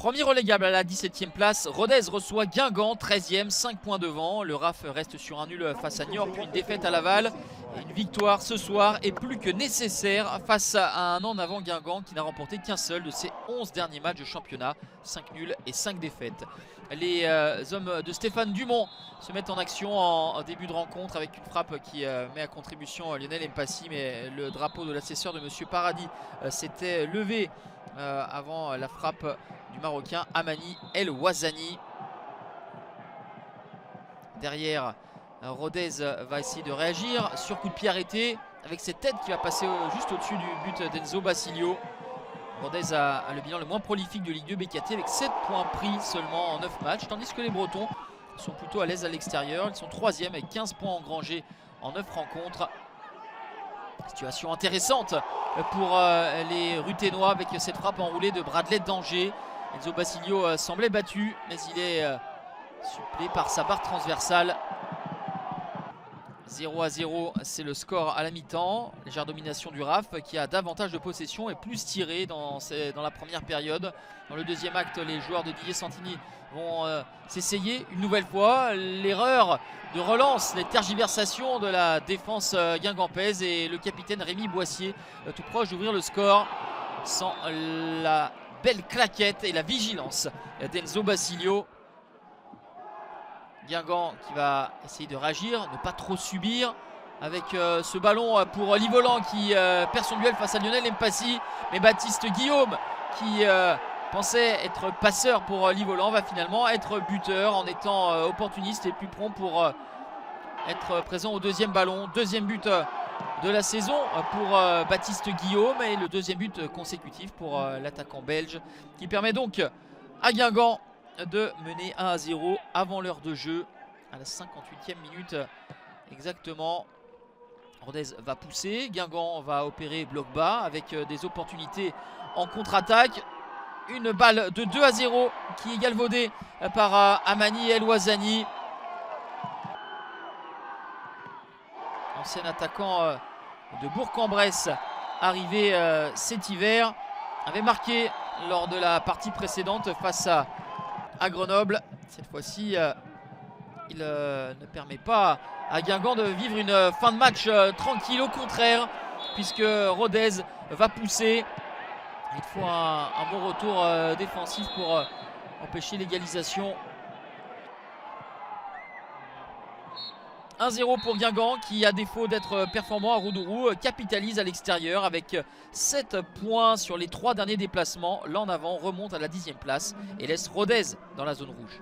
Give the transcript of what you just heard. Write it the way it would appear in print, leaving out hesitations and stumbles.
Premier relégable à la 17e place, Rodez reçoit Guingamp, 13e, 5 points devant. Le RAF reste sur un nul face à Niort, puis une défaite à Laval. Et une victoire ce soir est plus que nécessaire face à un en avant Guingamp qui n'a remporté qu'un seul de ses 11 derniers matchs de championnat. 5 nuls et 5 défaites. Les hommes de Stéphane Dumont se mettent en action en début de rencontre avec une frappe qui met à contribution Lionel Mpassi, mais le drapeau de l'assesseur de Monsieur Paradis s'était levé avant la frappe du Marocain Amani El Ouazani. Derrière, Rodez va essayer de réagir sur coup de pied arrêté avec cette tête qui va passer juste au-dessus du but d'Enzo Basilio. Rodez a le bilan le moins prolifique de Ligue 2 BKT avec 7 points pris seulement en 9 matchs, tandis que les Bretons sont plutôt à l'aise à l'extérieur. Ils sont 3e avec 15 points engrangés en 9 rencontres. Situation intéressante pour les Ruténois avec cette frappe enroulée de Bradley Danger. Enzo Basilio semblait battu, mais il est supplé par sa barre transversale. 0-0, c'est le score à la mi-temps. Légère domination du RAF qui a davantage de possession et plus tiré dans la première période. Dans le deuxième acte, les joueurs de Didier Santini vont s'essayer une nouvelle fois. L'erreur de relance, les tergiversations de la défense guingampaise et le capitaine Rémi Boissier tout proche d'ouvrir le score sans la belle claquette et la vigilance d'Enzo Basilio. Guingamp qui va essayer de réagir, ne pas trop subir avec ce ballon pour Livolan qui perd son duel face à Lionel Mpassi. Mais Baptiste Guillaume qui pensait être passeur pour Livolan va finalement être buteur en étant opportuniste et plus prompt pour être présent au deuxième ballon. Deuxième but de la saison pour Baptiste Guillaume et le deuxième but consécutif pour l'attaquant belge qui permet donc à Guingamp de mener 1-0 avant l'heure de jeu à la 58e minute exactement. Rodez va pousser, Guingamp va opérer bloc bas avec des opportunités en contre-attaque. Une balle de 2-0 qui est galvaudée par Amani El Ouazani, ancien attaquant de Bourg-en-Bresse, arrivé cet hiver, avait marqué lors de la partie précédente face à Grenoble. Cette fois-ci, il ne permet pas à Guingamp de vivre une fin de match tranquille, au contraire, puisque Rodez va pousser. Il faut un bon retour défensif pour empêcher l'égalisation. 1-0 pour Guingamp qui, à défaut d'être performant à Roudourou, capitalise à l'extérieur avec 7 points sur les 3 derniers déplacements. L'en avant remonte à la 10e place et laisse Rodez dans la zone rouge.